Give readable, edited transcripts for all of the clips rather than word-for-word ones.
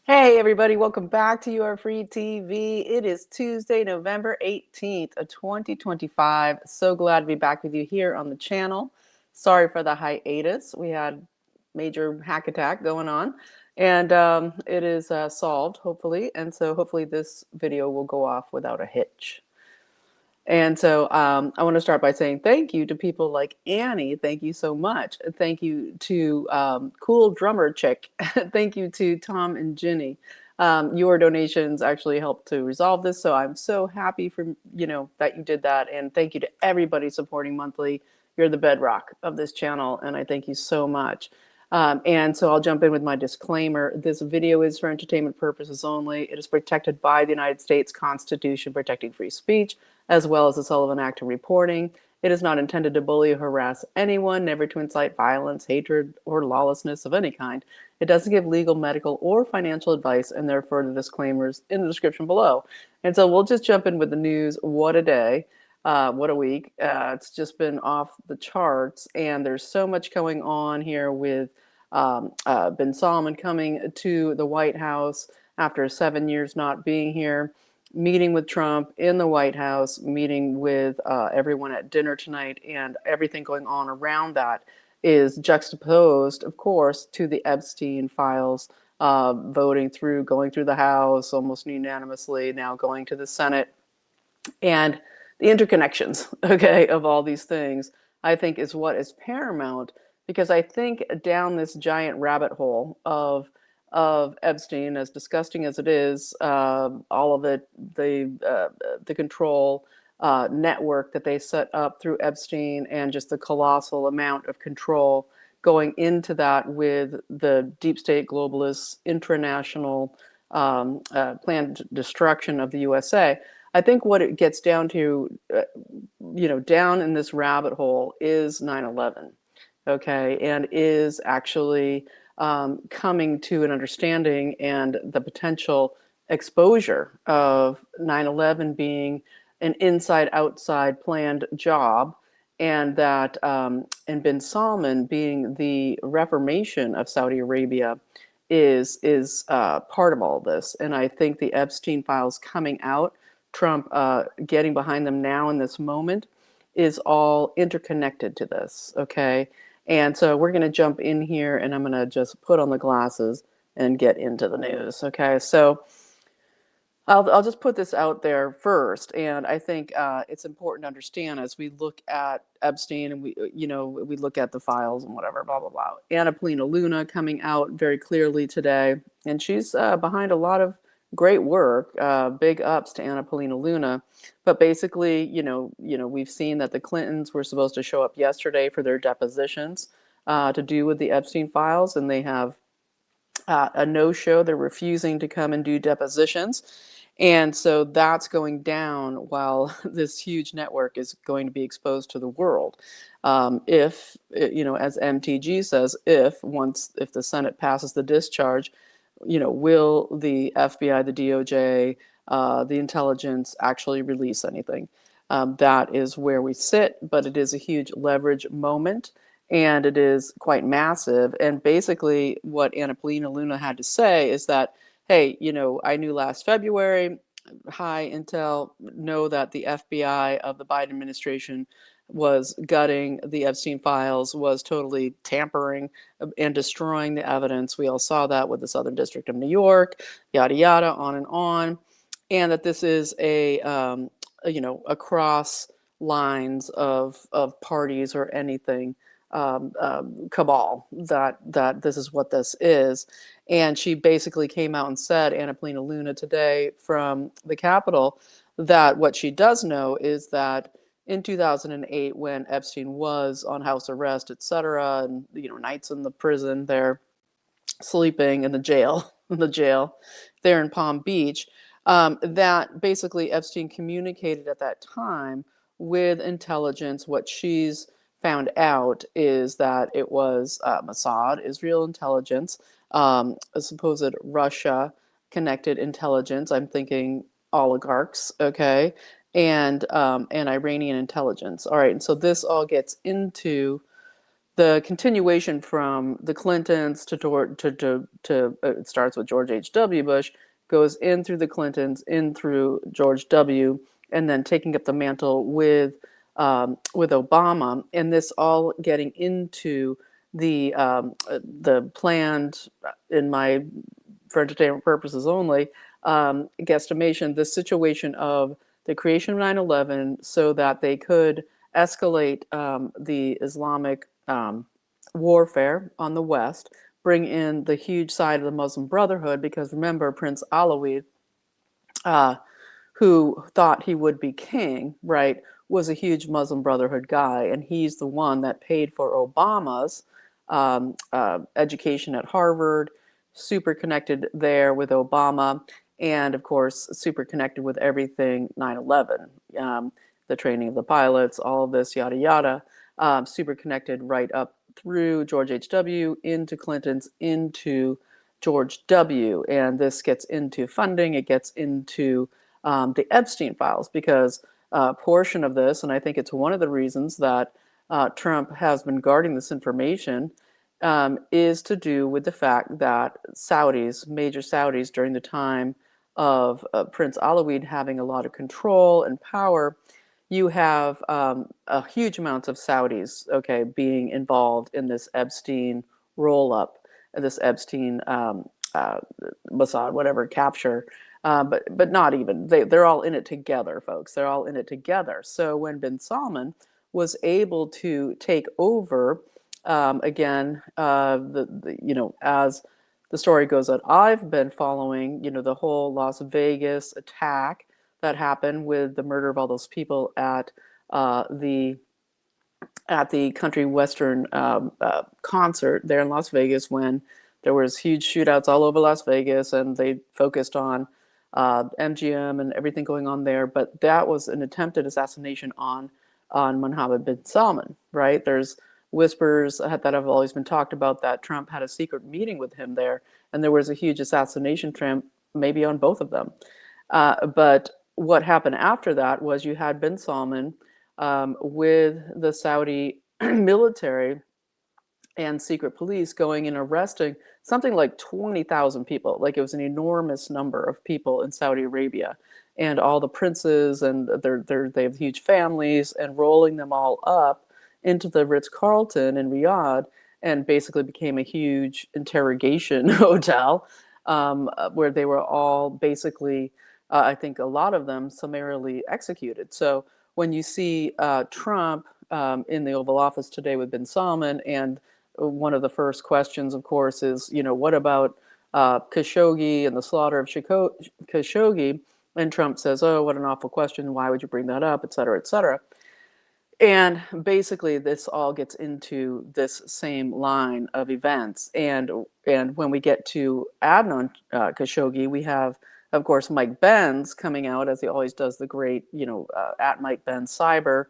Hey everybody, welcome back to Your Free TV. It is Tuesday, November 18th, 2025. So glad to be back with you here on the channel. Sorry for the hiatus. We had major hack attack going on, and it is solved, hopefully. And so hopefully this video will go off without a hitch. And so I want to start by saying thank you to people like Annie. Thank you so much. Thank you to Cool Drummer Chick. Thank you to Tom and Ginny. Your donations actually helped to resolve this. So I'm so happy for, that you did that. And thank you to everybody supporting monthly. You're the bedrock of this channel. And I thank you so much. And so I'll jump in with my disclaimer. This video is for entertainment purposes only. It is protected by the United States Constitution protecting free speech, as well as the Sullivan Act of reporting. It is not intended to bully or harass anyone, never to incite violence, hatred, or lawlessness of any kind. It doesn't give legal, medical, or financial advice, and therefore the disclaimers in the description below. And so we'll just jump in with the news. What a day. What a week. It's just been off the charts, and there's so much going on here with bin Salman coming to the White House after 7 years not being here, meeting with Trump in the White House, meeting with everyone at dinner tonight, and everything going on around that is juxtaposed, of course, to the Epstein files, going through the House almost unanimously, now going to the Senate. And the interconnections, okay, of all these things, I think is what is paramount, because I think down this giant rabbit hole of Epstein, as disgusting as it is, all of it, the control network that they set up through Epstein, and just the colossal amount of control going into that with the deep state globalists, international planned destruction of the USA. I think what it gets down to, down in this rabbit hole is 9/11, okay, and is actually coming to an understanding and the potential exposure of 9/11 being an inside-outside planned job, and that and bin Salman being the reformation of Saudi Arabia is part of all of this. And I think the Epstein files coming out, Trump getting behind them now in this moment, is all interconnected to this, okay? And so we're going to jump in here, and I'm going to just put on the glasses and get into the news, okay? So I'll just put this out there first, and I think it's important to understand as we look at Epstein, and we look at the files and whatever, blah blah blah. Anna Polina Luna coming out very clearly today, and she's behind a lot of great work. Big ups to Anna Polina Luna, but basically, we've seen that the Clintons were supposed to show up yesterday for their depositions to do with the Epstein files, and they have a no-show. They're refusing to come and do depositions. And so that's going down while this huge network is going to be exposed to the world. If, as MTG says, if the Senate passes the discharge, will the FBI, the DOJ, the intelligence actually release anything? That is where we sit, but it is a huge leverage moment, and it is quite massive. And basically what Anna Polina Luna had to say is that, hey, I knew last February, high intel, know that the FBI of the Biden administration was gutting the Epstein files, was totally tampering and destroying the evidence. We all saw that with the Southern District of New York, yada, yada, on. And that this is across lines of parties or anything, cabal, that this is what this is. And she basically came out and said, Anna Polina Luna today from the Capitol, that what she does know is that in 2008, when Epstein was on house arrest, etc., and nights in the prison there, sleeping in the jail, there in Palm Beach, that basically Epstein communicated at that time with intelligence. What she's found out is that it was Mossad, Israel intelligence, a supposed Russia connected intelligence. I'm thinking oligarchs, okay, and Iranian intelligence. All right, and so this all gets into the continuation from the Clintons it starts with George H.W. Bush, goes in through the Clintons, in through George W., and then taking up the mantle with Obama, and this all getting into the planned, in my for entertainment purposes only, guesstimation, the situation of the creation of 9/11 so that they could escalate the Islamic warfare on the West, bring in the huge side of the Muslim Brotherhood, because remember, Prince Alawid, uh, who thought he would be king, right, was a huge Muslim Brotherhood guy, and he's the one that paid for Obama's education at Harvard, super connected there with Obama, and of course, super connected with everything 9/11, the training of the pilots, all of this, yada, yada, super connected right up through George H.W., into Clinton's, into George W., and this gets into funding, it gets into the Epstein files, because a portion of this, and I think it's one of the reasons that Trump has been guarding this information, is to do with the fact that Saudis, major Saudis, during the time of Prince Alawid having a lot of control and power, you have a huge amounts of Saudis, okay, being involved in this Epstein roll-up, this Epstein Mossad, whatever, capture. But not even. They're all in it together, folks. They're all in it together. So when bin Salman was able to take over, again, as the story goes that I've been following, the whole Las Vegas attack that happened with the murder of all those people the country western concert there in Las Vegas, when there was huge shootouts all over Las Vegas, and they focused on MGM and everything going on there. But that was an attempted assassination on Mohammed bin Salman, right? There's whispers that have always been talked about that Trump had a secret meeting with him there, and there was a huge assassination attempt, maybe on both of them. But what happened after that was you had bin Salman with the Saudi military and secret police going and arresting something like 20,000 people. Like, it was an enormous number of people in Saudi Arabia, and all the princes, and they have huge families, and rolling them all up into the Ritz-Carlton in Riyadh, and basically became a huge interrogation hotel, where they were all basically, I think a lot of them, summarily executed. So when you see Trump in the Oval Office today with bin Salman, and one of the first questions, of course, is, what about Khashoggi and the slaughter of Khashoggi? And Trump says, oh, what an awful question. Why would you bring that up, et cetera, et cetera. And basically, this all gets into this same line of events. And when we get to Adnan Khashoggi, we have, of course, Mike Benz coming out, as he always does, the great, at Mike Benz Cyber,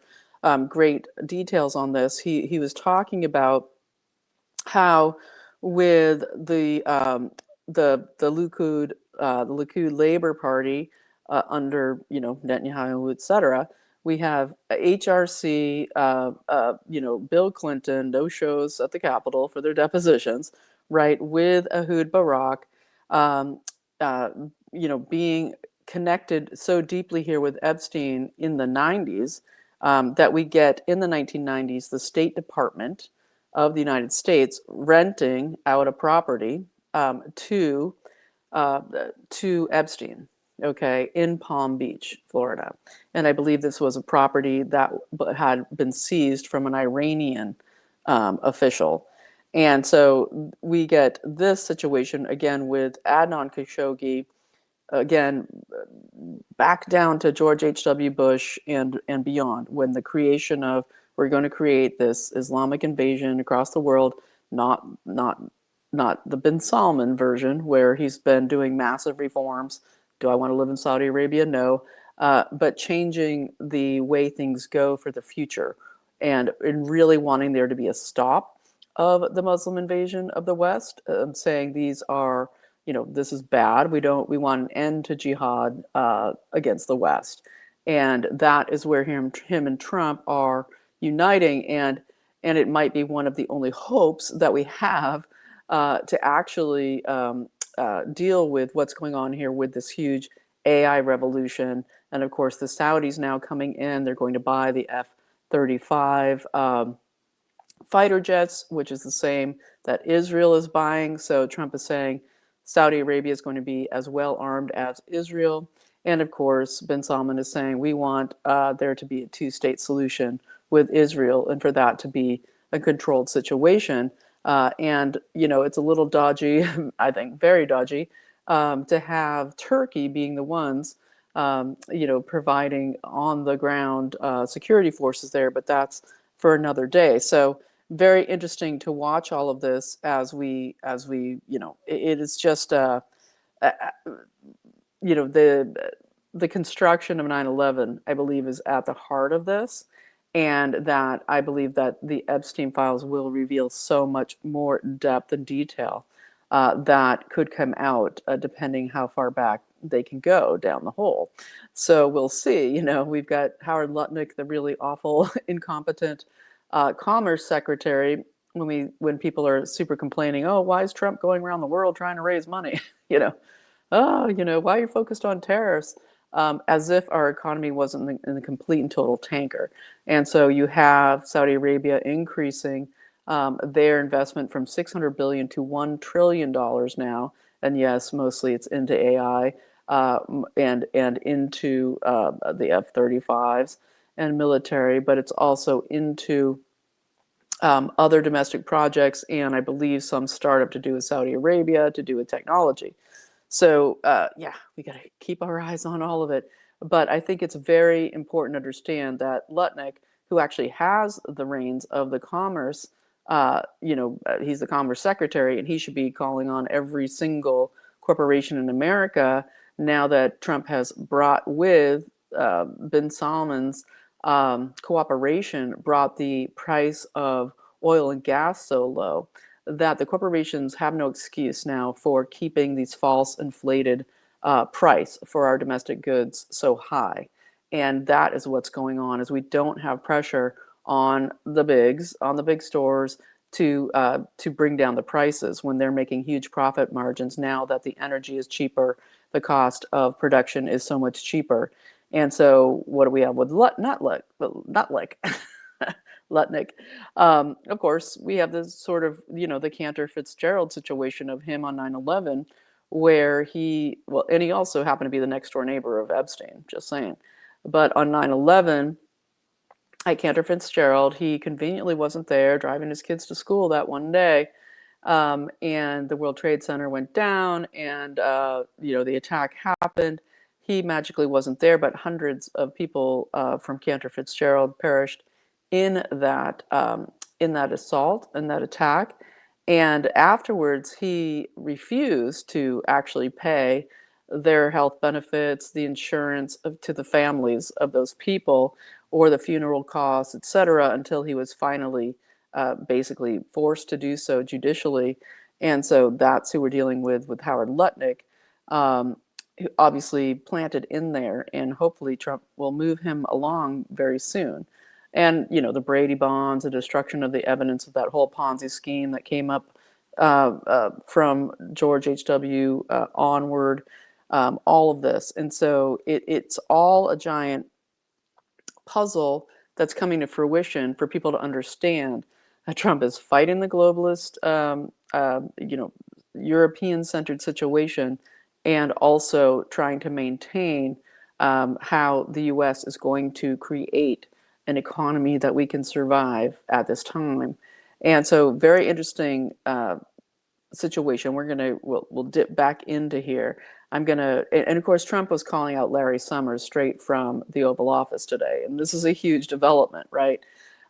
great details on this. He was talking about how with the Likud Labor Party under Netanyahu, etc., we have HRC, Bill Clinton, no shows at the Capitol for their depositions, right? With Ehud Barak, being connected so deeply here with Epstein in the 90s, that we get in the 1990s the State Department of the United States renting out a property to Epstein, okay, in Palm Beach, Florida. And I believe this was a property that had been seized from an Iranian official. And so we get this situation again with Adnan Khashoggi, again, back down to George H.W. Bush and beyond, when the creation of, we're going to create this Islamic invasion across the world, not the bin Salman version, where he's been doing massive reforms. Do I want to live in Saudi Arabia? No. But changing the way things go for the future, and really wanting there to be a stop of the Muslim invasion of the West, saying these are, this is bad. We want an end to jihad against the West. And that is where him and Trump are uniting. And and it might be one of the only hopes that we have to actually deal with what's going on here with this huge AI revolution. And of course, the Saudis now coming in, they're going to buy the F-35 fighter jets, which is the same that Israel is buying. So Trump is saying Saudi Arabia is going to be as well armed as Israel. And of course, bin Salman is saying we want there to be a two-state solution with Israel, and for that to be a controlled situation. And, you know, it's a little dodgy, I think very dodgy, to have Turkey being the ones, you know, providing on the ground security forces there, but that's for another day. So very interesting to watch all of this as we, you know, it is just, you know, the construction of 9/11, I believe, is at the heart of this, and that I believe that the Epstein files will reveal so much more depth and detail that could come out depending how far back they can go down the hole. So we'll see. You know, we've got Howard Lutnick, the really awful, incompetent Commerce Secretary. When people are super complaining, oh, why is Trump going around the world trying to raise money? You know, oh, you know, why are you focused on tariffs? As if our economy wasn't in the complete and total tanker. And so you have Saudi Arabia increasing their investment from $600 billion to $1 trillion now. And yes, mostly it's into AI and into the F-35s and military, but it's also into other domestic projects, and I believe some startup to do with Saudi Arabia, to do with technology. So yeah, we got to keep our eyes on all of it. But I think it's very important to understand that Lutnick, who actually has the reins of the commerce, you know, he's the commerce secretary, and he should be calling on every single corporation in America now that Trump has brought with bin Salman's cooperation, brought the price of oil and gas so low that the corporations have no excuse now for keeping these false inflated price for our domestic goods so high. And that is what's going on, is we don't have pressure on the big stores to bring down the prices when they're making huge profit margins now that the energy is cheaper, the cost of production is so much cheaper. And so what do we have with Lutnick? Lutnick. Of course, we have this sort of, you know, the Cantor Fitzgerald situation of him on 9/11, where and he also happened to be the next door neighbor of Epstein, just saying. But on 9/11, at Cantor Fitzgerald, he conveniently wasn't there driving his kids to school that one day. And the World Trade Center went down, and you know, the attack happened. He magically wasn't there, but hundreds of people from Cantor Fitzgerald perished in that assault, in that attack. And afterwards, he refused to actually pay their health benefits, the insurance to the families of those people, or the funeral costs, etc., until he was finally basically forced to do so judicially. And so that's who we're dealing with Howard Lutnick, who obviously planted in there, and hopefully Trump will move him along very soon. And, you know, the Brady bonds, the destruction of the evidence of that whole Ponzi scheme that came up from George H.W. Onward, all of this. And so it's all a giant puzzle that's coming to fruition for people to understand that Trump is fighting the globalist, you know, European-centered situation, and also trying to maintain how the U.S. is going to create an economy that we can survive at this time. And so, very interesting situation. We'll dip back into here. And of course, Trump was calling out Larry Summers straight from the Oval Office today, and this is a huge development, right?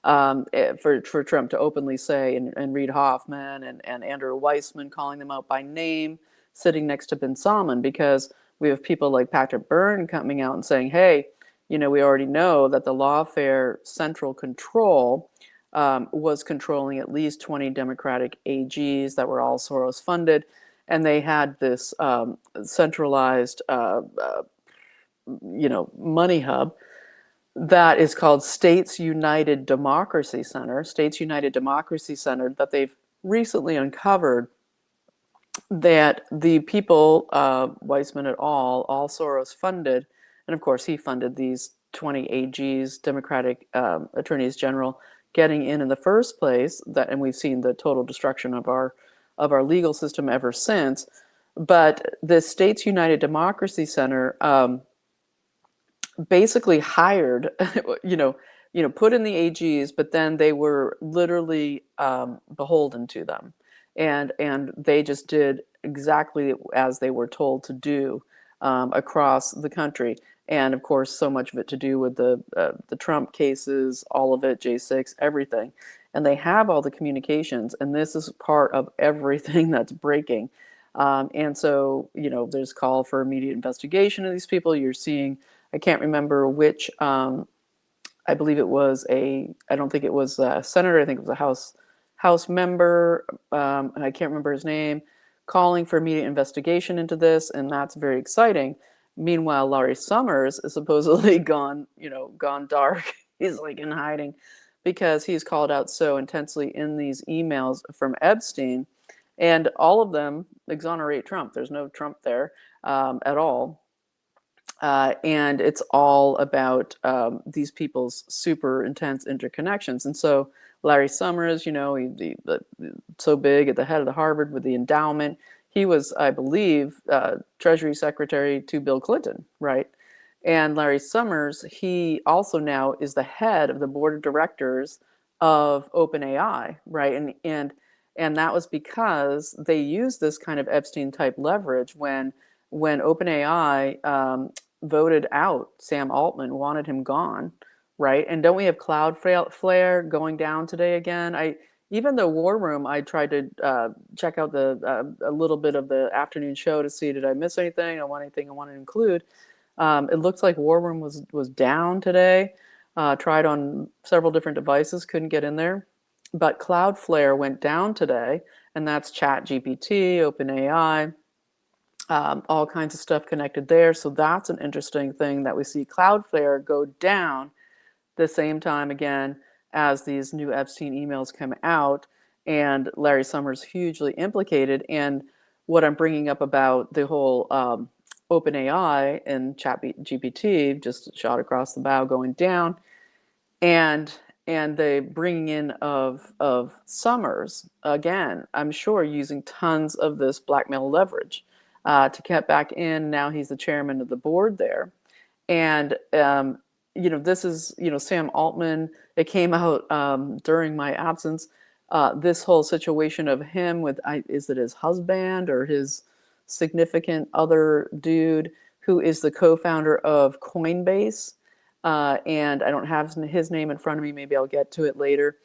For Trump to openly say, and Reid Hoffman and Andrew Weissman calling them out by name, sitting next to bin Salman, because we have people like Patrick Byrne coming out and saying, hey, you know, we already know that the lawfare central control was controlling at least 20 Democratic AGs that were all Soros funded. And they had this centralized, you know, money hub. that is called States United Democracy Center, States United Democracy Center, that they've recently uncovered that the people, Weissman et al., all Soros funded, and of course he funded these 20 AGs, Democratic attorneys general, getting in the first place. That, and we've seen the total destruction of our legal system ever since. But the States United Democracy Center basically hired, you know, put in the AGs, but then they were literally beholden to them, and they just did exactly as they were told to do across the country. And of course, so much of it to do with the Trump cases, all of it, J6, everything. And they have all the communications, and this is part of everything that's breaking. And so, there's call for immediate investigation of these people. You're seeing, I can't remember which, I believe it was I don't think it was a senator, I think it was a House member, and I can't remember his name, calling for immediate investigation into this, and that's very exciting. Meanwhile, Larry Summers is supposedly gone dark. He's like in hiding because he's called out so intensely in these emails from Epstein, and all of them exonerate Trump. There's no Trump there at all. And it's all about these people's super intense interconnections. And so Larry Summers, so big at the head of the Harvard with the endowment, he was, I believe, Treasury Secretary to Bill Clinton, right? And Larry Summers, he also now is the head of the board of directors of OpenAI, right? And that was because they used this kind of Epstein type leverage when OpenAI voted out Sam Altman, wanted him gone, right? And don't we have Cloudflare going down today again? Even the War Room, I tried to check out a little bit of the afternoon show to see, did I miss anything? I want to include. It looks like War Room was down today. Tried on several different devices, couldn't get in there. But Cloudflare went down today, and that's ChatGPT, OpenAI, all kinds of stuff connected there. So that's an interesting thing that we see Cloudflare go down the same time again as these new Epstein emails come out, and Larry Summers hugely implicated. And what I'm bringing up about the whole OpenAI and ChatGPT, just shot across the bow going down, and the bringing in of Summers again, I'm sure using tons of this blackmail leverage to get back in. Now he's the chairman of the board there, and this is Sam Altman. It came out during my absence. This whole situation of him with, is it his husband or his significant other dude who is the co-founder of Coinbase, and I don't have his name in front of me. Maybe I'll get to it later.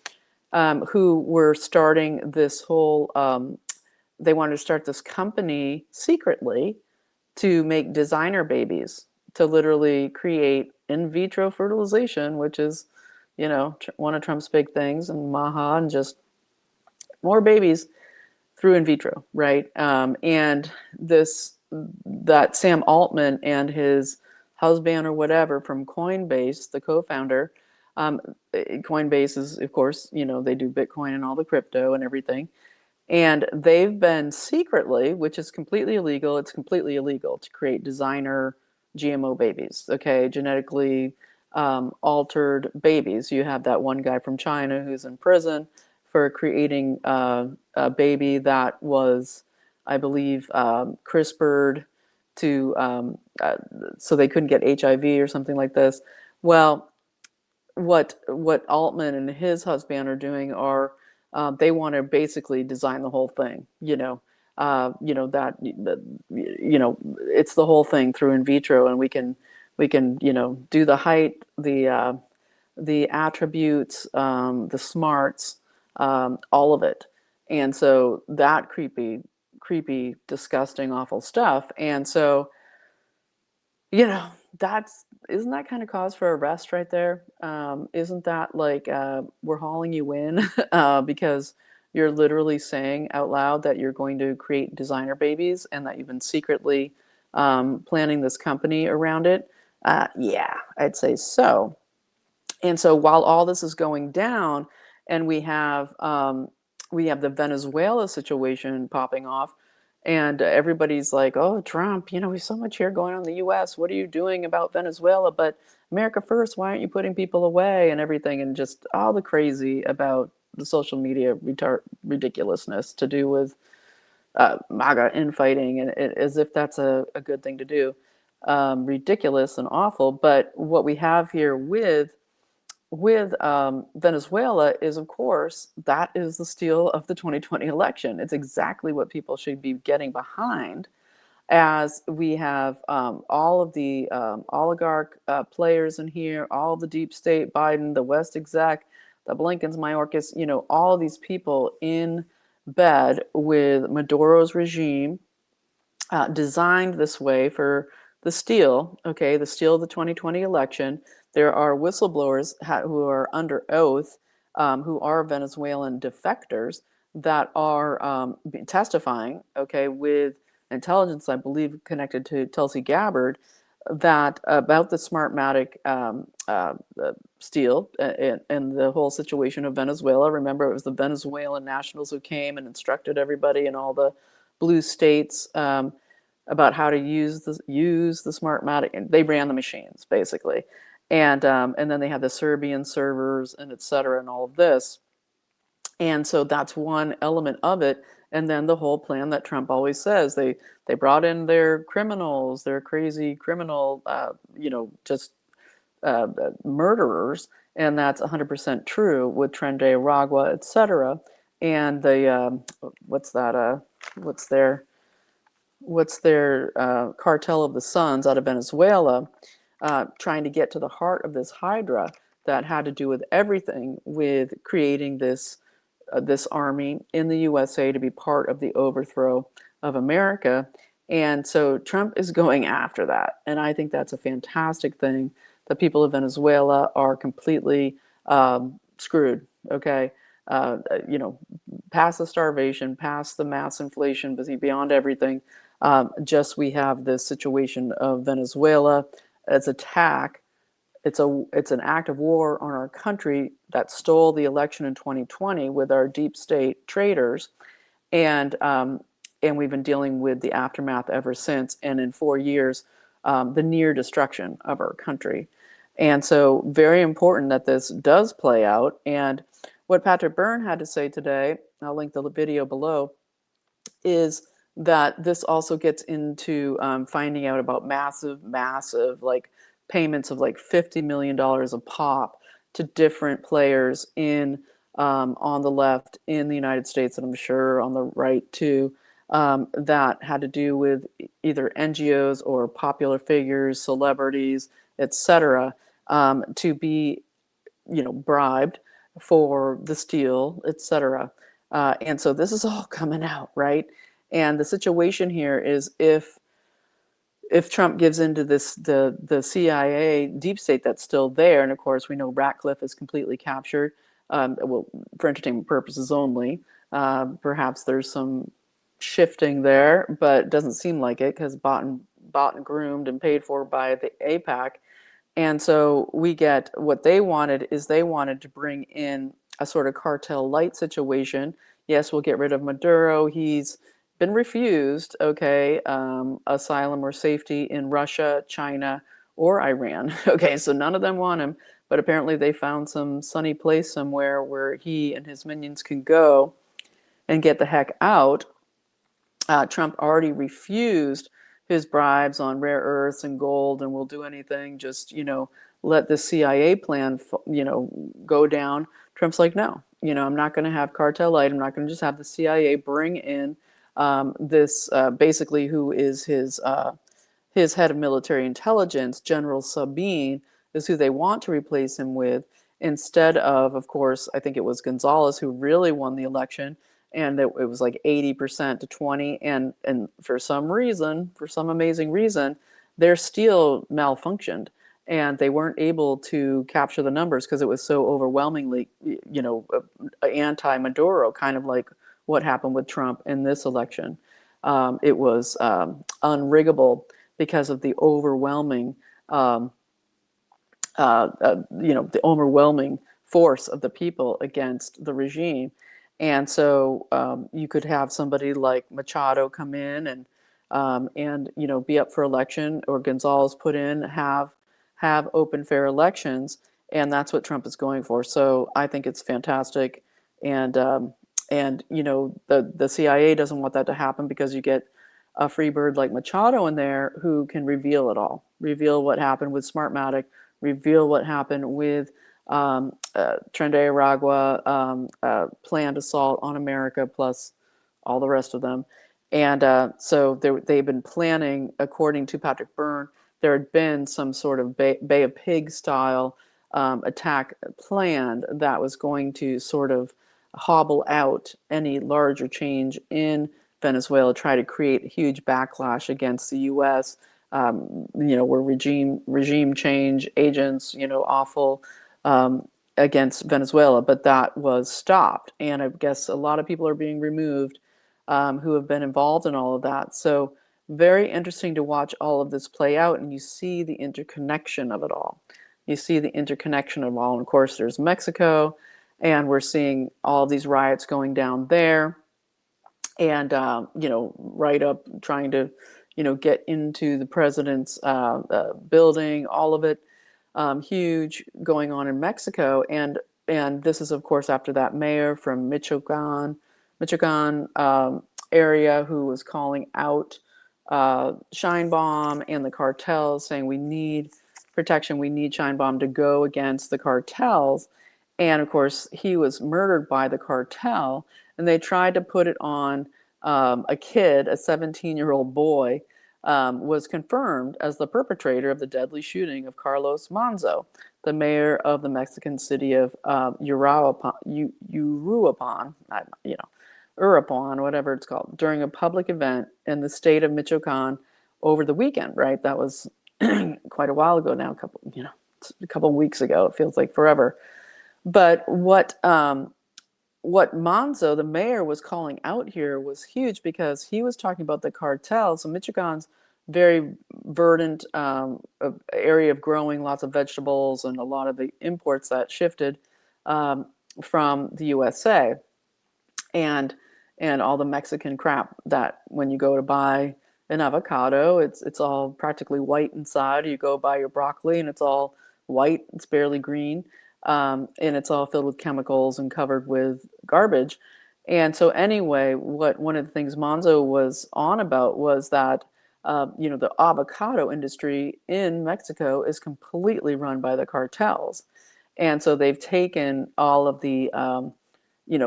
Who were starting this whole, they wanted to start this company secretly to make designer babies, to literally create in vitro fertilization, which is, one of Trump's big things, and maha, and just more babies through in vitro, right? And that Sam Altman and his husband or whatever from Coinbase, the co-founder, Coinbase is, of course, they do Bitcoin and all the crypto and everything. And they've been secretly, which is completely illegal, it's completely illegal to create designer GMO babies, okay? Genetically altered babies. You have that one guy from China who's in prison for creating a baby that was, I believe, CRISPR'd to, so they couldn't get HIV or something like this. Well, what Altman and his husband are doing are, they want to basically design the whole thing, it's the whole thing through in vitro, and we can do the height, the attributes, the smarts, all of it. And so that creepy, disgusting, awful stuff. And so, isn't that kind of cause for arrest right there? Isn't that like we're hauling you in because you're literally saying out loud that you're going to create designer babies and that you've been secretly planning this company around it? Yeah, I'd say so. And so while all this is going down, and we have the Venezuela situation popping off, and everybody's like, "Oh, Trump, we have so much here going on in the U.S. What are you doing about Venezuela? But America first. Why aren't you putting people away and everything?" And just all the crazy about the social media ridiculousness to do with MAGA infighting, and as if that's a good thing to do. Ridiculous and awful. But what we have here with Venezuela is, of course, that is the steal of the 2020 election. It's exactly what people should be getting behind, as we have all of the oligarch players in here, all of the deep state, Biden, the West exec, the Blinkens, Mayorkas, all of these people in bed with Maduro's regime, designed this way for the steal, okay, the steal of the 2020 election. There are whistleblowers who are under oath, who are Venezuelan defectors that are testifying, okay, with intelligence, I believe, connected to Tulsi Gabbard, that about the Smartmatic steal and the whole situation of Venezuela. Remember, it was the Venezuelan nationals who came and instructed everybody in all the blue states about how to use the Smartmatic, and they ran the machines basically, and then they have the Serbian servers and et cetera and all of this, and so that's one element of it. And then the whole plan that Trump always says, they brought in their criminals, their crazy criminal, just murderers, and that's 100% true with Tren de Aragua, et cetera. And the what's their cartel of the Suns out of Venezuela, trying to get to the heart of this hydra that had to do with everything with creating this army in the USA to be part of the overthrow of America. And so Trump is going after that. And I think that's a fantastic thing. The people of Venezuela are completely screwed, okay? Past the starvation, past the mass inflation, but beyond everything. Just we have this situation of Venezuela as attack. It's an act of war on our country that stole the election in 2020 with our deep state traitors, and we've been dealing with the aftermath ever since. And in 4 years, the near destruction of our country. And so, very important that this does play out. And what Patrick Byrne had to say today, I'll link the video below, is that this also gets into finding out about massive like payments of like $50 million a pop to different players in on the left in the United States, and I'm sure on the right too, that had to do with either NGOs or popular figures, celebrities, etc., to be bribed for the steal, etc. And so this is all coming out, right? And the situation here is if Trump gives into the CIA deep state that's still there, and of course we know Ratcliffe is completely captured, well, for entertainment purposes only. Perhaps there's some shifting there, but it doesn't seem like it, because bought and groomed and paid for by the APAC. And so we get what they wanted to bring in a sort of cartel light situation. Yes, we'll get rid of Maduro. He's been refused, okay, asylum or safety in Russia, China, or Iran. Okay, so none of them want him, but apparently they found some sunny place somewhere where he and his minions can go and get the heck out. Trump already refused his bribes on rare earths and gold, and will do anything, just, let the CIA plan, go down. Trump's like, no, I'm not going to have cartel light. I'm not going to just have the CIA bring in this, basically, who is his head of military intelligence, General Sabine, is who they want to replace him with, instead of course, I think it was Gonzalez who really won the election, and it was like 80% to 20, and for some reason, for some amazing reason, their steal malfunctioned, and they weren't able to capture the numbers because it was so overwhelmingly, anti-Maduro, kind of like what happened with Trump in this election. It was unriggable because of the overwhelming the overwhelming force of the people against the regime. And so you could have somebody like Machado come in and be up for election, or Gonzalez put in, have open, fair elections, and that's what Trump is going for. So I think it's fantastic, and the CIA doesn't want that to happen, because you get a free bird like Machado in there who can reveal it all, reveal what happened with Smartmatic, reveal what happened with Tren de Aragua, planned assault on America, plus all the rest of them. And so they've been planning, according to Patrick Byrne, there had been some sort of Bay of Pigs style attack planned that was going to sort of hobble out any larger change in Venezuela, try to create a huge backlash against the U.S., where regime change agents, awful, against Venezuela. But that was stopped. And I guess a lot of people are being removed who have been involved in all of that. So very interesting to watch all of this play out, and you see the interconnection of it all. You see the interconnection of all. And of course, there's Mexico, and we're seeing all of these riots going down there, and right up trying to get into the president's building, all of it huge going on in Mexico. And this is, of course, after that mayor from Michoacan area, who was calling out Scheinbaum and the cartels, saying we need protection, we need Scheinbaum to go against the cartels. And of course, he was murdered by the cartel, and they tried to put it on a kid, a 17-year-old boy, was confirmed as the perpetrator of the deadly shooting of Carlos Manzo, the mayor of the Mexican city of Uruapan, whatever it's called, during a public event in the state of Michoacan over the weekend. Right, that was quite a while ago now, a couple of weeks ago. It feels like forever. But what Manzo, the mayor, was calling out here was huge, because he was talking about the cartel. So Michoacan's very verdant area of growing lots of vegetables, and a lot of the imports that shifted from the USA, and all the Mexican crap that when you go to buy an avocado, it's all practically white inside. You go buy your broccoli and it's all white, it's barely green. And it's all filled with chemicals and covered with garbage. And so anyway, one of the things Monzo was on about was that the avocado industry in Mexico is completely run by the cartels. And so they've taken all of the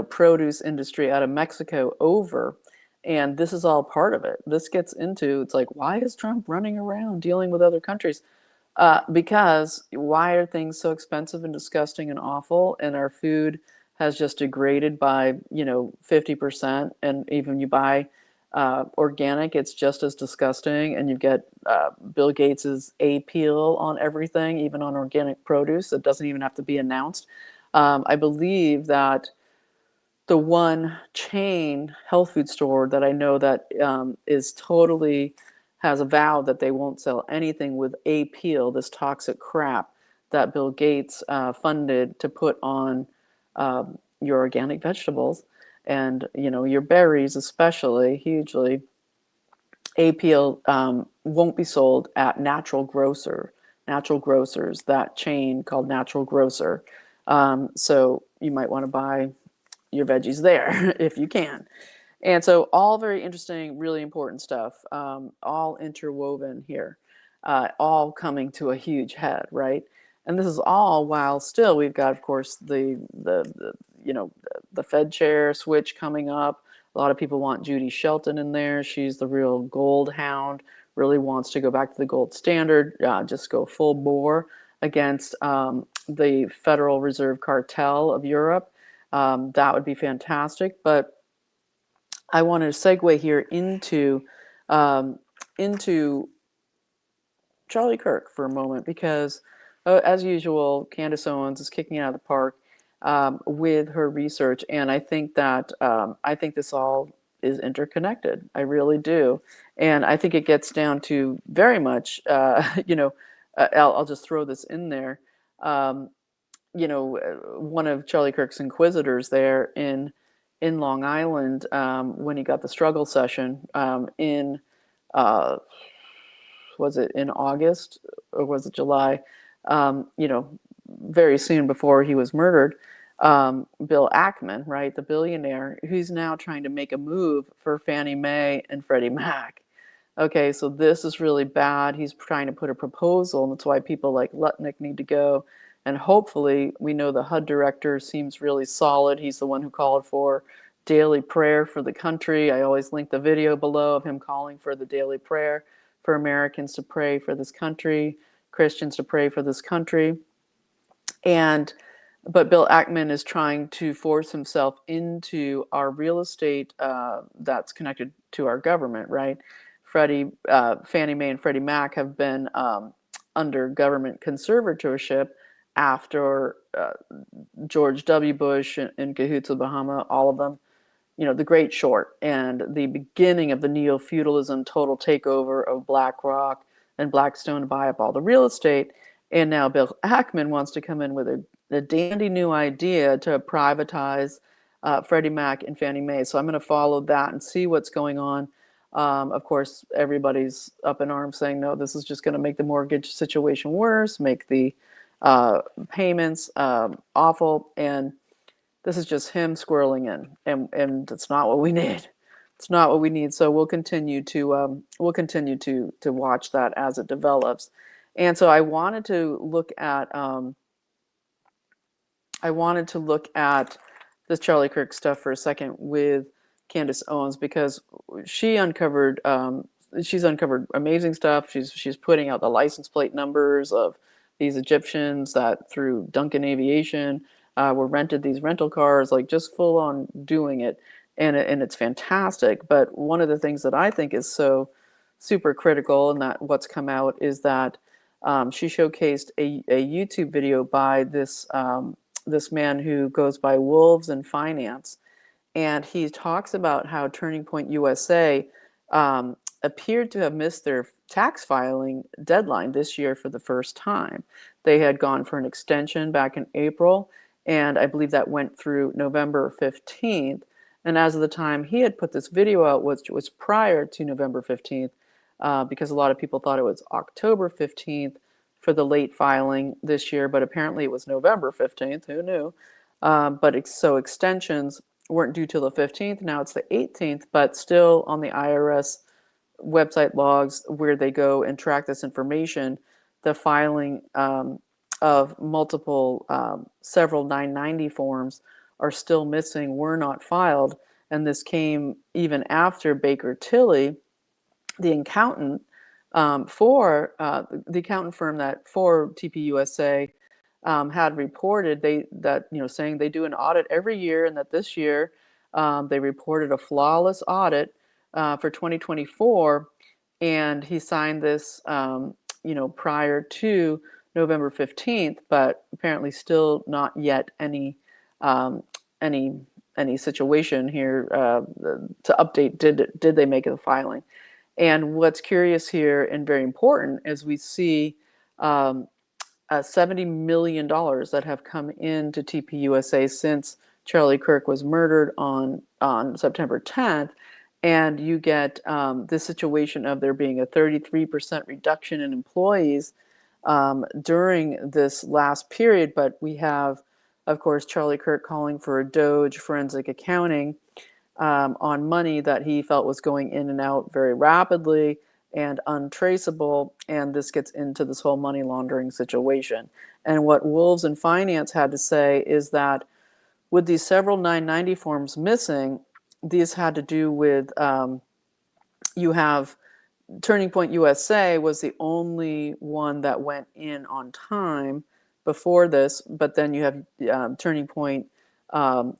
produce industry out of Mexico over. And this is all part of it. This gets into, it's like, why is Trump running around dealing with other countries? Because why are things so expensive and disgusting and awful, and our food has just degraded by 50%, and even you buy organic, it's just as disgusting, and you get Bill Gates's A peel on everything, even on organic produce. It doesn't even have to be announced. I believe that the one chain health food store that I know that is totally has a vow that they won't sell anything with A peel, this toxic crap that Bill Gates funded to put on your organic vegetables, and your berries especially, hugely. A peel won't be sold at Natural Grocers, that chain called Natural Grocer. So you might want to buy your veggies there if you can. And so all very interesting, really important stuff, all interwoven here, all coming to a huge head, right? And this is all while still we've got, of course, the Fed chair switch coming up. A lot of people want Judy Shelton in there. She's the real gold hound, really wants to go back to the gold standard, just go full bore against the Federal Reserve Cartel of Europe. That would be fantastic. But I want to segue here into Charlie Kirk for a moment, because as usual, Candace Owens is kicking it out of the park with her research, and I think that I think this all is interconnected. I really do, and I think it gets down to very much, I'll just throw this in there. um, one of Charlie Kirk's inquisitors there in Long Island, when he got the struggle session, in uh, was it in August or was it July? Very soon before he was murdered, Bill Ackman, right, the billionaire, who's now trying to make a move for Fannie Mae and Freddie Mac. Okay, so this is really bad. He's trying to put a proposal, and that's why people like Lutnick need to go. And hopefully, we know the HUD director seems really solid. He's the one who called for daily prayer for the country. I always link the video below of him calling for the daily prayer for Americans to pray for this country, Christians to pray for this country. And but Bill Ackman is trying to force himself into our real estate that's connected to our government, right? Fannie Mae and Freddie Mac have been under government conservatorship after George W. Bush and cahoots with Bahama, all of them, the Great Short and the beginning of the neo-feudalism total takeover of BlackRock and Blackstone to buy up all the real estate. And now Bill Ackman wants to come in with a dandy new idea to privatize Freddie Mac and Fannie Mae. So I'm going to follow that and see what's going on. Of course, everybody's up in arms saying, no, this is just going to make the mortgage situation worse, make the payments awful. And this is just him squirreling in, and it's not what we need. It's not what we need. So we'll continue to watch that as it develops. And so I wanted to look at this Charlie Kirk stuff for a second with Candace Owens, because she's uncovered amazing stuff. She's putting out the license plate numbers of these Egyptians that through Duncan Aviation were rented these rental cars, like just full on doing it, and it's fantastic. But one of the things that I think is so super critical, and that what's come out, is that she showcased a YouTube video by this man who goes by Wolves in Finance, and he talks about how Turning Point USA appeared to have missed their tax filing deadline this year for the first time. They had gone for an extension back in April, and I believe that went through November 15th. And as of the time he had put this video out, which was prior to November 15th, because a lot of people thought it was October 15th for the late filing this year, but apparently it was November 15th. Who knew? So extensions weren't due till the 15th. Now it's the 18th, but still on the IRS website logs where they go and track this information, the filing of multiple, several 990 forms are still missing, were not filed. And this came even after Baker Tilly, the accountant for the accountant firm that for TPUSA had reported saying they do an audit every year, and that this year they reported a flawless audit for 2024, and he signed this prior to November 15th, but apparently still not yet any situation here to update. Did they make a filing? And what's curious here and very important is we see $70 million that have come into TPUSA since Charlie Kirk was murdered on September 10th. And you get this situation of there being a 33% reduction in employees during this last period. But we have, of course, Charlie Kirk calling for a Doge forensic accounting on money that he felt was going in and out very rapidly and untraceable. And this gets into this whole money laundering situation. And what Wolves in Finance had to say is that with these several 990 forms missing, these had to do with you have Turning Point USA was the only one that went in on time before this, but then you have Turning Point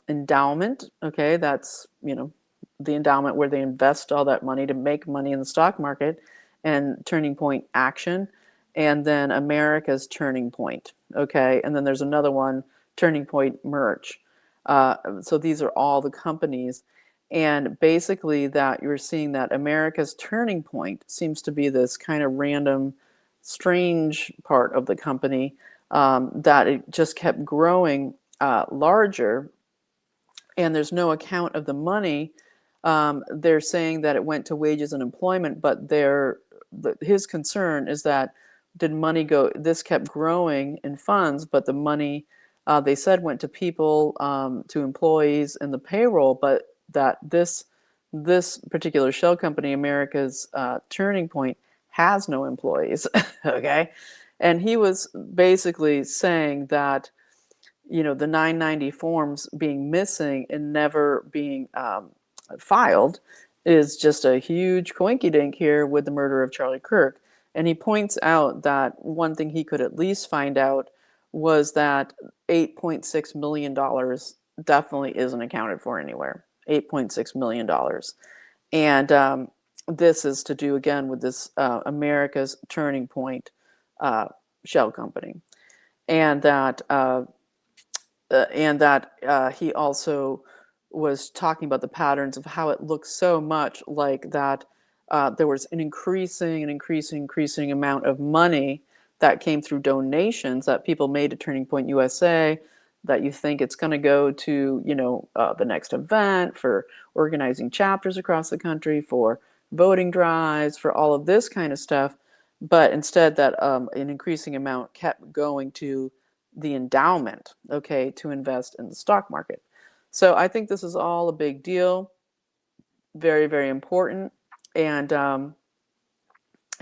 Endowment. Okay, that's the endowment where they invest all that money to make money in the stock market, and Turning Point Action, and then America's Turning Point. Okay, and then there's another one, Turning Point Merch. So these are all the companies. And basically that you're seeing that America's Turning Point seems to be this kind of random, strange part of the company that it just kept growing larger, and there's no account of the money. They're saying that it went to wages and employment, but his concern is that did money go? This kept growing in funds, but the money they said went to people, to employees, and the payroll, but that this particular shell company, America's Turning Point, has no employees. Okay, and he was basically saying that the 990 forms being missing and never being filed is just a huge coinky dink here with the murder of Charlie Kirk. And he points out that one thing he could at least find out was that $8.6 million definitely isn't accounted for anywhere. $8.6 million. And this is to do again with this America's Turning Point shell company. And that he also was talking about the patterns of how it looks so much like that there was an increasing amount of money that came through donations that people made to Turning Point USA, that you think it's going to go to the next event, for organizing chapters across the country, for voting drives, for all of this kind of stuff, but instead that an increasing amount kept going to the endowment, okay, to invest in the stock market. So I think this is all a big deal, very, very important, and we're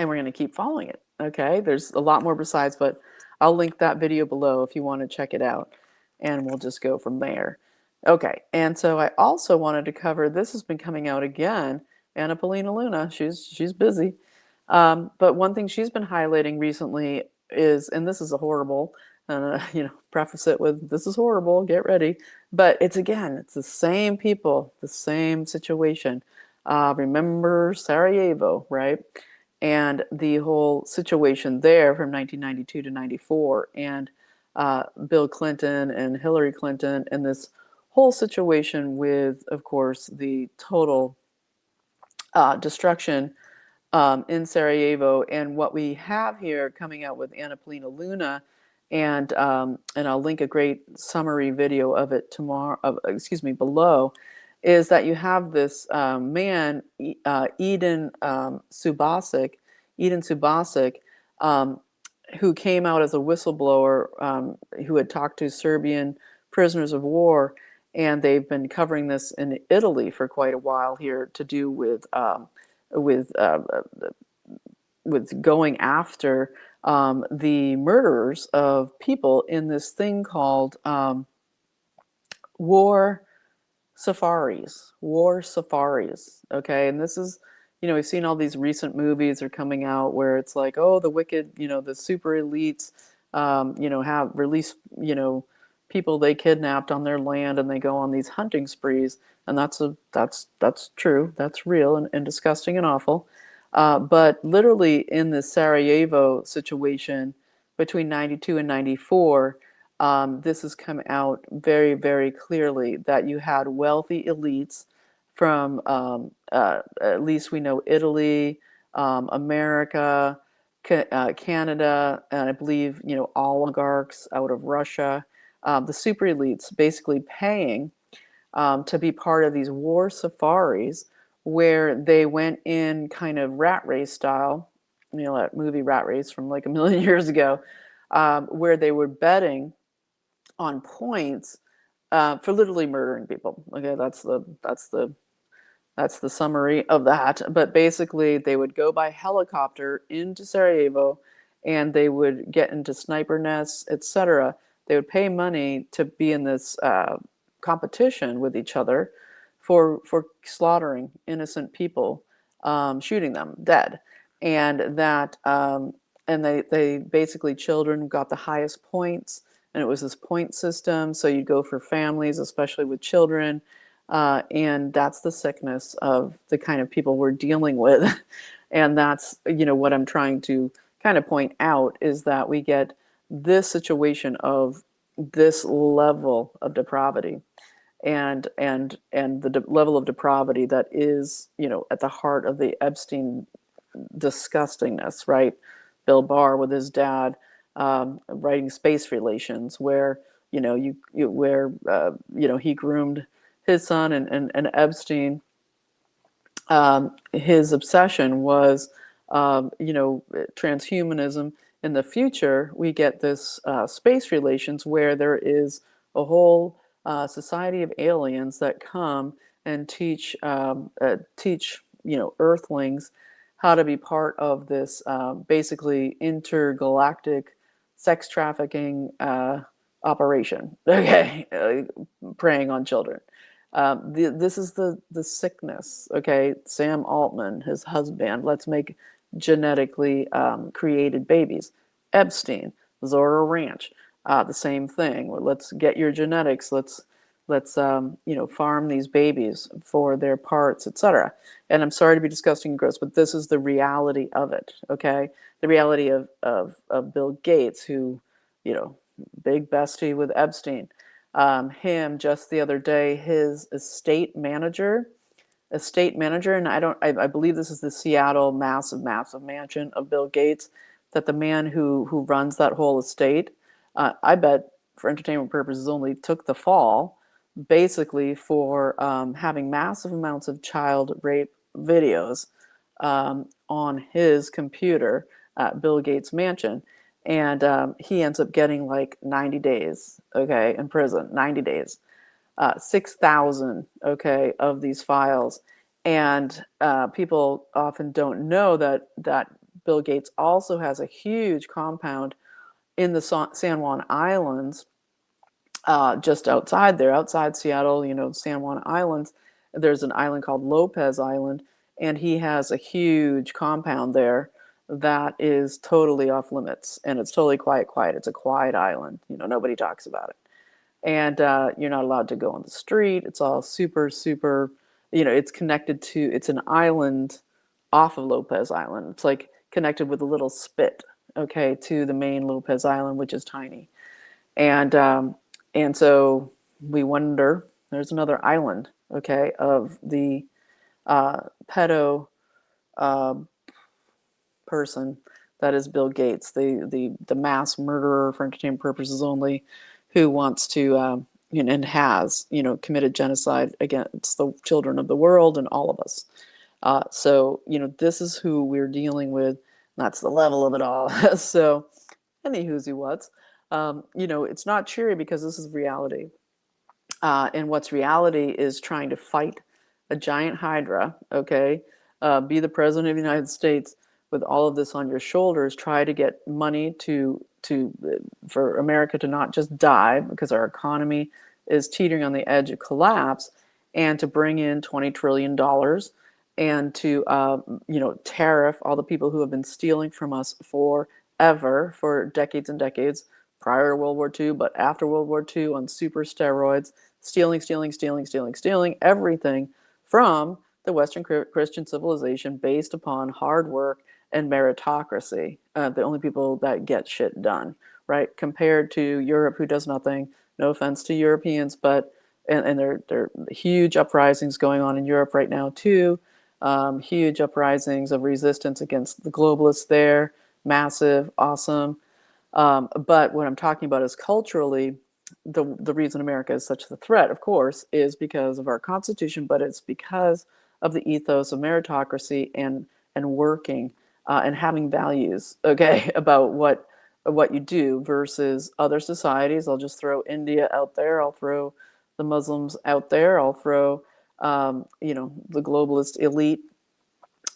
going to keep following it. Okay, there's a lot more besides, but I'll link that video below if you want to check it out, and we'll just go from there. Okay, and so I also wanted to cover, this has been coming out again, Anna Paulina Luna. She's busy, but one thing she's been highlighting recently is, and this is a horrible, preface it with, this is horrible, get ready. But it's the same people, the same situation. Remember Sarajevo, right? And the whole situation there from 1992 to 94, and Bill Clinton and Hillary Clinton, and this whole situation with, of course, the total destruction in Sarajevo. And what we have here coming out with Anna Paulina Luna, and I'll link a great summary video of it below, is that you have this man, Eden Subasic, who came out as a whistleblower, who had talked to Serbian prisoners of war, and they've been covering this in Italy for quite a while here, to do with going after the murderers of people in this thing called war safaris. Okay, and this is, we've seen all these recent movies are coming out where it's like, oh, the wicked, the super elites, have released, people they kidnapped on their land, and they go on these hunting sprees, and that's true, that's real, and disgusting and awful. But literally in the Sarajevo situation between 92 and 94, this has come out very, very clearly that you had wealthy elites from, at least we know, Italy, America, Canada, and I believe, oligarchs out of Russia, the super elites basically paying to be part of these war safaris, where they went in kind of rat race style, that movie Rat Race from like a million years ago, where they were betting on points for literally murdering people. Okay, that's the summary of that. But basically, they would go by helicopter into Sarajevo, and they would get into sniper nests, etc. They would pay money to be in this competition with each other for slaughtering innocent people, shooting them dead, and that and they basically, children got the highest points, and it was this point system. So you'd go for families, especially with children, and that's the sickness of the kind of people we're dealing with. And that's what I'm trying to kind of point out, is that we get this situation of this level of depravity, and the level of depravity that is at the heart of the Epstein disgustingness, right? Bill Barr with his dad, writing Space Relations, where he groomed his son, and Epstein, his obsession was, transhumanism. In the future, we get this Space Relations, where there is a whole society of aliens that come and teach Earthlings how to be part of this basically intergalactic sex trafficking operation. Okay, preying on children. This is the sickness. Okay, Sam Altman, his husband, let's make genetically created babies. Epstein, Zora Ranch, the same thing. Let's get your genetics. Let's farm these babies for their parts, etc. And I'm sorry to be disgusting and gross, but this is the reality of it. Okay, the reality of Bill Gates, who, big bestie with Epstein. Him just the other day, his estate manager, and I believe this is the Seattle massive mansion of Bill Gates, that the man who runs that whole estate, I bet for entertainment purposes only, took the fall basically for having massive amounts of child rape videos on his computer at Bill Gates' mansion. And he ends up getting like 90 days, okay, in prison, 90 days, 6,000, okay, of these files. And people often don't know that Bill Gates also has a huge compound in the San Juan Islands, just outside Seattle, San Juan Islands. There's an island called Lopez Island, and he has a huge compound there that is totally off limits, and it's totally quiet. It's a quiet island. Nobody talks about it. And you're not allowed to go on the street. It's all super, super, it's it's an island off of Lopez Island. It's like connected with a little spit, okay, to the main Lopez Island, which is tiny. And so we wonder, there's another island, okay, of the pedo person that is Bill Gates, the mass murderer for entertainment purposes only, who wants to and has committed genocide against the children of the world and all of us. So this is who we're dealing with. That's the level of it all. So, any who's who what's. It's not cheery because this is reality. And what's reality is trying to fight a giant hydra, okay? Be the president of the United States with all of this on your shoulders, try to get money for America to not just die because our economy is teetering on the edge of collapse, and to bring in $20 trillion and to tariff all the people who have been stealing from us forever, for decades and decades, prior to World War II, but after World War II on super steroids, stealing everything from the Western Christian civilization based upon hard work and meritocracy. The only people that get shit done, right? Compared to Europe, who does nothing. No offense to Europeans, but and there are huge uprisings going on in Europe right now too. Huge uprisings of resistance against the globalists there. Massive, awesome. But what I'm talking about is culturally, the reason America is such a threat, of course, is because of our Constitution, but it's because of the ethos of meritocracy and working and having values, okay, about what you do versus other societies. I'll just throw India out there. I'll throw the Muslims out there. I'll throw the globalist elite,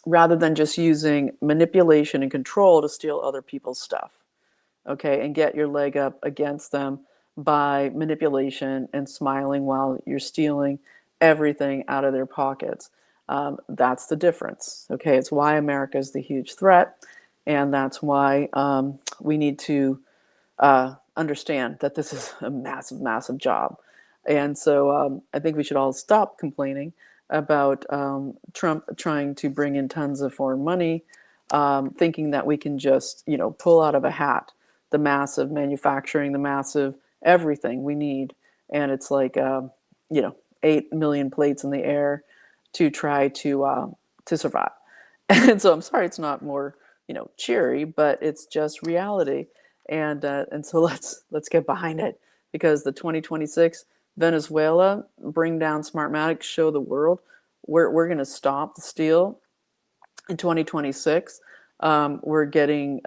rather than just using manipulation and control to steal other people's stuff. Okay, and get your leg up against them by manipulation and smiling while you're stealing everything out of their pockets. That's the difference. Okay, it's why America is the huge threat, and that's why we need to understand that this is a massive job. And so I think we should all stop complaining about Trump trying to bring in tons of foreign money, thinking that we can just pull out of a hat the massive manufacturing, the massive everything we need. And it's like, 8 million plates in the air to try to survive. And so I'm sorry it's not more, cheery, but it's just reality. And so let's get behind it, because the 2026 Venezuela bring down Smartmatic, show the world we're going to stop the steal. In 2026, we're getting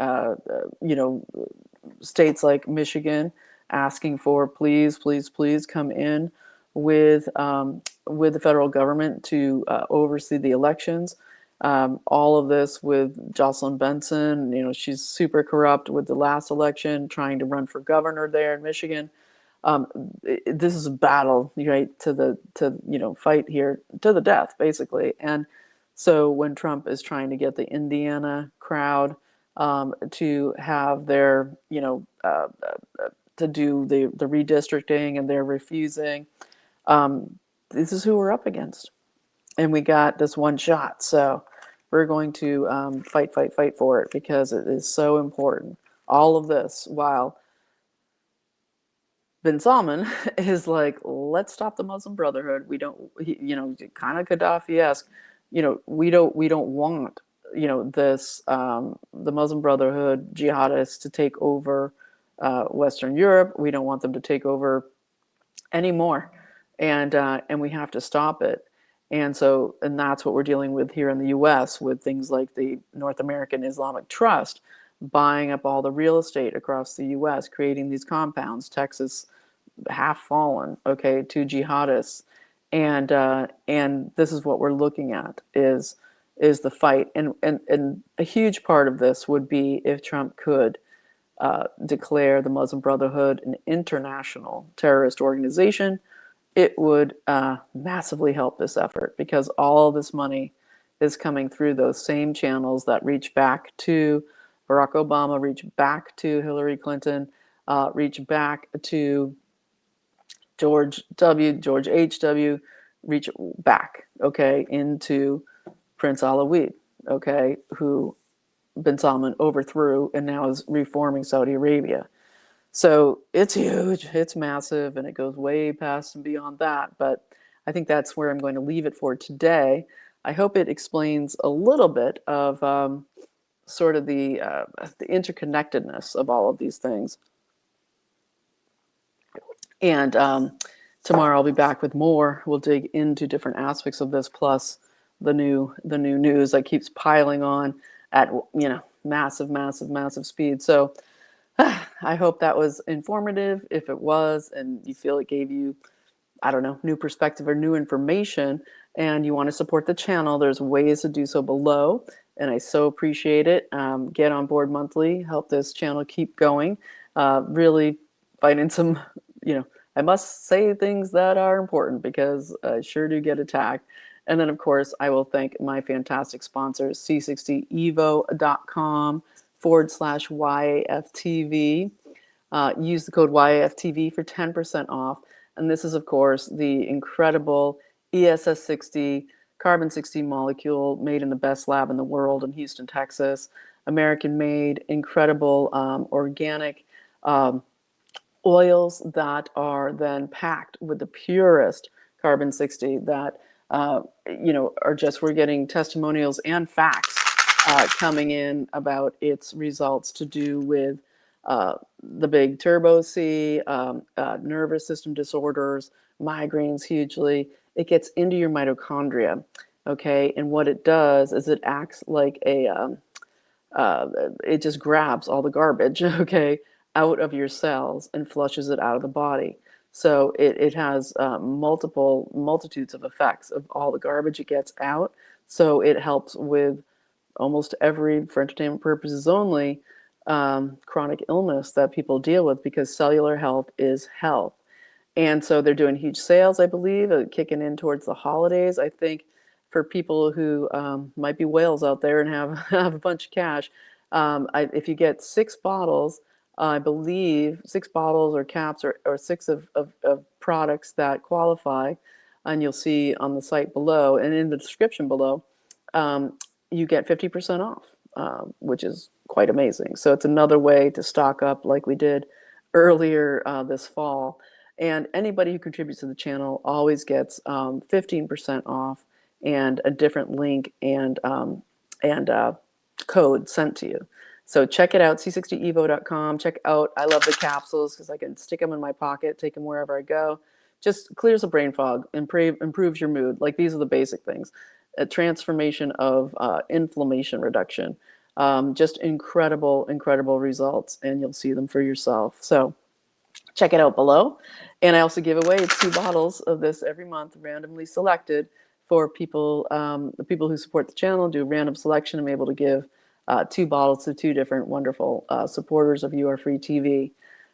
states like Michigan asking for, please, please, please come in with the federal government to oversee the elections. All of this with Jocelyn Benson, she's super corrupt with the last election, trying to run for governor there in Michigan. Um, this is a battle, right, to fight here to the death, basically. And so when Trump is trying to get the Indiana crowd to have their, to do the redistricting, and they're refusing, this is who we're up against. And we got this one shot. So we're going to fight for it, because it is so important. All of this while Bin Salman is like, let's stop the Muslim Brotherhood. We don't, kind of Gaddafi-esque, we don't want, this, the Muslim Brotherhood jihadists to take over Western Europe. We don't want them to take over anymore. And we have to stop it. And that's what we're dealing with here in the US, with things like the North American Islamic Trust buying up all the real estate across the US, creating these compounds. Texas half fallen, okay, to jihadists. And this is what we're looking at, is the fight. And a huge part of this would be if Trump could declare the Muslim Brotherhood an international terrorist organization. It would massively help this effort, because all this money is coming through those same channels that reach back to Barack Obama, reach back to Hillary Clinton, reach back to George H.W., reach back, okay, into Prince Alawid, okay, who Bin Salman overthrew and now is reforming Saudi Arabia. So it's huge, it's massive, and it goes way past and beyond that. But I think that's where I'm going to leave it for today. I hope it explains a little bit of sort of the interconnectedness of all of these things. And tomorrow I'll be back with more. We'll dig into different aspects of this, plus the new news that keeps piling on at massive speed. So I hope that was informative. If it was, and you feel it gave you, I don't know, new perspective or new information, and you want to support the channel, there's ways to do so below, and I so appreciate it. Get on board monthly, help this channel keep going. Really fighting some, I must say things that are important, because I sure do get attacked. And then, of course, I will thank my fantastic sponsors, c60evo.com/YAFTV. Use the code YAFTV for 10% off. And this is, of course, the incredible ESS60 carbon-60 molecule made in the best lab in the world in Houston, Texas. American-made, incredible organic oils that are then packed with the purest carbon-60 that, are just, we're getting testimonials and facts coming in about its results to do with the big turbo C, nervous system disorders, migraines hugely. It gets into your mitochondria, okay? And what it does is it acts like it just grabs all the garbage, okay, out of your cells and flushes it out of the body. So it has multitudes of effects of all the garbage it gets out. So it helps with almost every, for entertainment purposes only, chronic illness that people deal with, because cellular health is health. And so they're doing huge sales, I believe, kicking in towards the holidays. I think for people who might be whales out there and have a bunch of cash, if you get 6 bottles, I believe 6 bottles or caps or 6 of products that qualify, and you'll see on the site below and in the description below, you get 50% off, which is quite amazing. So it's another way to stock up like we did earlier this fall. And anybody who contributes to the channel always gets 15% off and a different link and code sent to you. So check it out, c60evo.com. Check out, I love the capsules because I can stick them in my pocket, take them wherever I go. Just clears the brain fog, improves your mood. Like, these are the basic things. A transformation of inflammation reduction. Just incredible, incredible results, and you'll see them for yourself. So check it out below. And I also give away 2 bottles of this every month, randomly selected for people, the people who support the channel. Do a random selection. I'm able to give 2 bottles to 2 different wonderful supporters of You Are Free TV.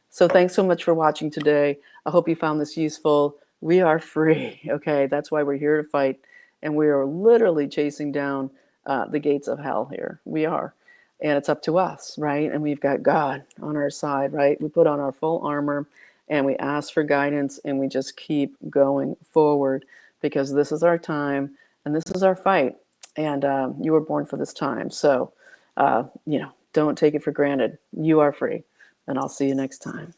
So thanks so much for watching today. I hope you found this useful. We are free, okay? That's why we're here to fight. And we are literally chasing down the gates of hell here. We are. And it's up to us, right? And we've got God on our side, right? We put on our full armor and we ask for guidance, and we just keep going forward, because this is our time and this is our fight. And you were born for this time. So, don't take it for granted. You are free. And I'll see you next time.